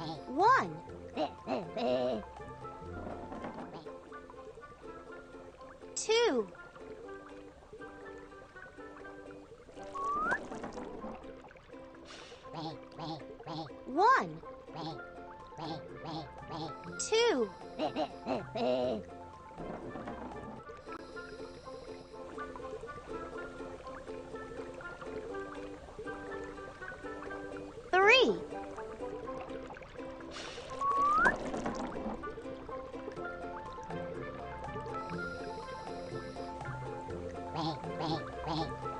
1 2 1 2 3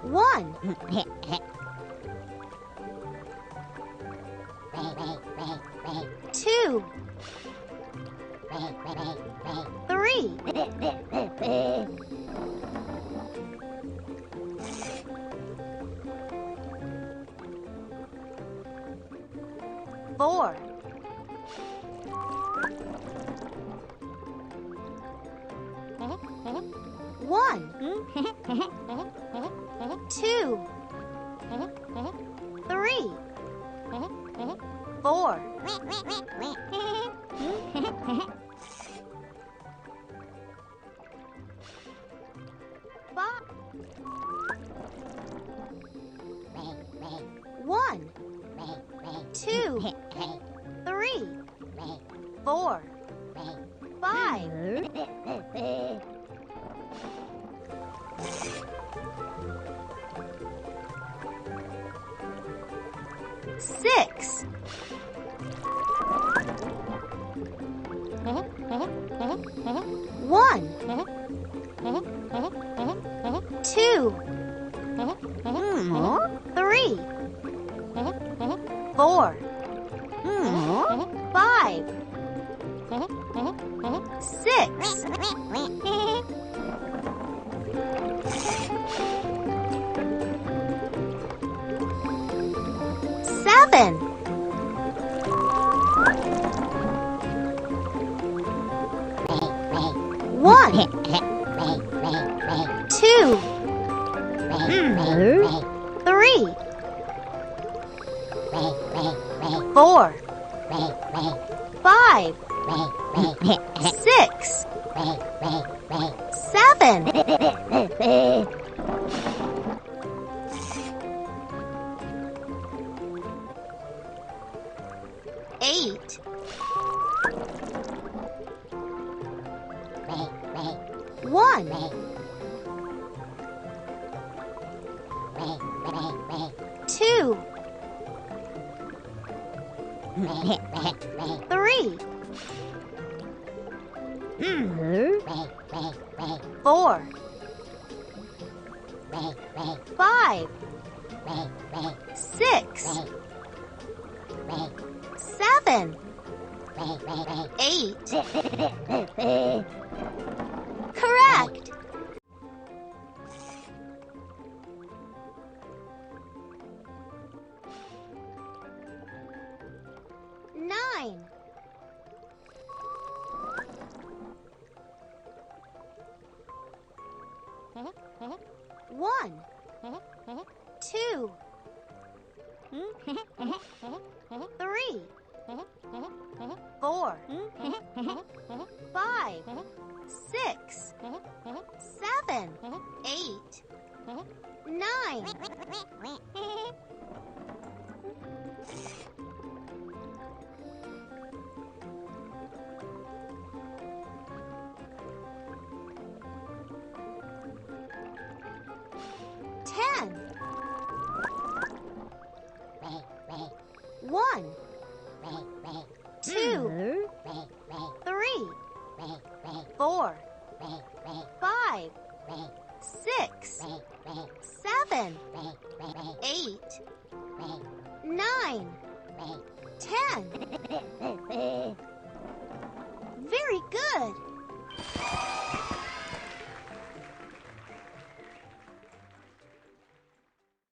1 2 3 4 1 2 3 4 5 1 2 3 4 5 6 1 2 3 4 5 6 7 1 2 3 4 5 6 7 8 1 2 3 4 5 6 7 8 Correct! 9 1 2 3 4 5 6 7 8 9 10 1 2 3 4 5 6 7 8 9 10 Very good!